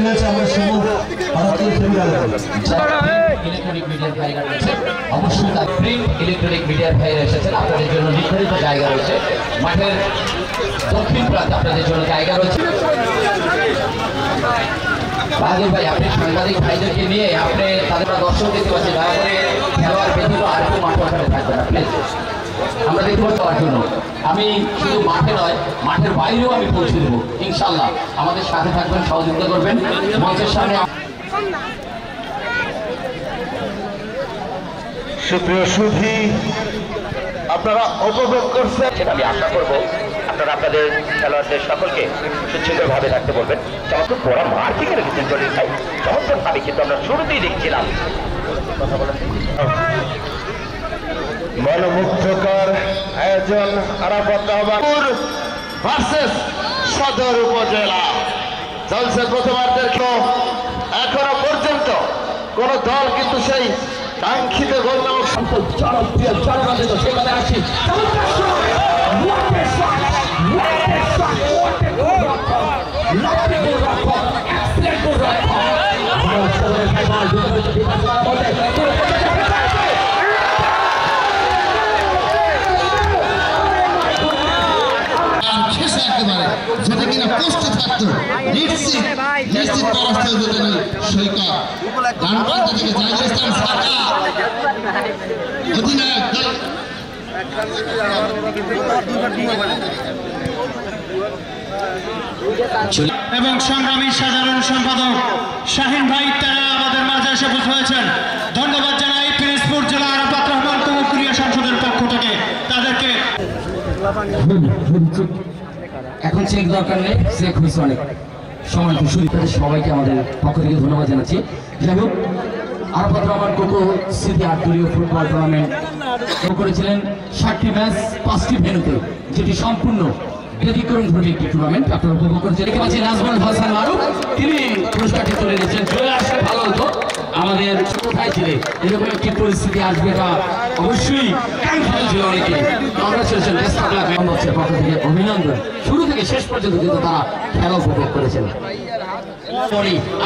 রয়েছে আমাদের সমূহ ভারতীয় ইলেকট্রনিক মিডিয়ার ভাইরা রয়েছে, অবশ্যই প্রিন্ট ইলেকট্রনিক মিডিয়ার ভাইরা এসেছেন। আপনাদের জন্য নির্ধারিত জায়গা রয়েছে, মাঠের দক্ষিণ প্রান্তে আপনাদের জন্য জায়গা রয়েছে। বাহাদুর ভাই, আপনি সাংবাদিক ভাইদেরকে নিয়ে আপনি তাদের দর্শক দেখতে পাচ্ছেন, দয়া করে খেলোয়াড় ব্যতীত আর কেউ মাঠ ওখানে থাকবে না প্লিজ। আমরা দেখতে পাওয়ার জন্য আমি শুধু মাঠে নয়, মাঠের বাইরেও আমি পৌঁছে দেবো ইনশাল্লাহ। আমাদের সাথে থাকবেন, সহযোগিতা করবেন। মঞ্চের সামনে সুপ্রিয় সুধী আপনারা উপভোগ করছেন, আমি আশা করবো আপনারা আপনাদের খেলোয়াড়দের সকলকে সুশৃঙ্খলভাবে থাকতে বলবেন। চমৎকার পড়া মার থেকে রেখেছেন জলিল ভাই, চমৎকার ভাবে কিন্তু আমরা শুরুতেই দেখছিলাম। কথা বলেন, মনোমুগ্ধকর আয়োজন আরাফাত রহমানপুর ভার্সেস সদর উপজেলা চলছে প্রথমার্ধের খেলা। এখনো পর্যন্ত কোন দল কিন্তু সেই কাঙ্ক্ষিত গোল নামক জনপ্রিয় জনগণের সেখানে আসি। যেটা কিনা পোস্টে থাকতো নিশ্চিত পরাস্ত হয়ে যেত সৈকত ডান প্রান্ত থেকে জাহিদুল ইসলাম সাকা অধিনায়ক এবং সংগ্রামী সাধারণ সম্পাদক শাহিন ভাই, তারা আমাদের মাঝে এসে উপস্থিত হয়েছেন। ধন্যবাদ জানাই পিরোজপুর জেলা আরাফাত রহমান ক্রিয়া সংসদের পক্ষ থেকে তাদেরকে। এখন চেক দরকার নেই, চেক হয়েছে অনেক সময়। সবাইকে আমাদের পক্ষ থেকে ধন্যবাদ জানাচ্ছি। যাই হোক, আরাফাত রহমান কোকো স্মৃতি আটদলীয় ফুটবল টুর্নামেন্ট করেছিলেন 60টি ম্যাচ 5টি ভেন্যুতে, যেটি সম্পূর্ণ ব্যতিক্রম ধর্মী একটি টুর্নামেন্ট আপনারা উপভোগ করেছেন। দেখতে পাচ্ছি নাজমুল হাসান মারুফ, তিনি পুরস্কারটি তুলে নিয়েছেন। চলে আসলে ভালো হতো, আমাদের কোথায় ছিলেন এরকম একটি পরিস্থিতি আসবে এটা অবশ্যই কাঙ্ক্ষিত ছিল অনেকে। কংগ্রেচুলেশন বাংলাদেশের পক্ষ থেকে অভিনন্দন। শুরু থেকে শেষ পর্যন্ত কিন্তু তারা খেলা উপভোগ করেছেন।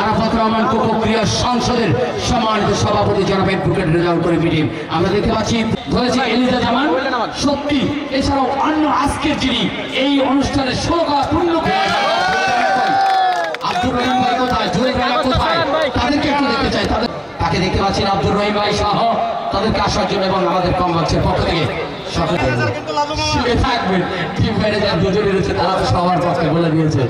আরাফাত রহমান কোকো ক্রীড়া সংসদের সম্মানিত সভাপতি জনাব অ্যাডভোকেট রেজাউল করিম মিটিং আমরা দেখতে পাচ্ছি ধরেছে এলিজা জামান সত্যি। এছাড়াও অন্য আজকের যিনি এই অনুষ্ঠানের শোভা পূর্ণ আব্দুর রহিম ভাই কোথায়, জুয়েল ভাই কোথায়, তাদেরকে একটু দেখতে চাই। তাকে দেখতে পাচ্ছেন আব্দুর রহিম ভাই সহ তাদেরকে আসার জন্য এবং আমাদের কমবাক্সের পক্ষ থেকে থাকবেন টিম ম্যানেজার দুজনে রয়েছে, তারা তো সবার পক্ষে বলে দিয়েছে।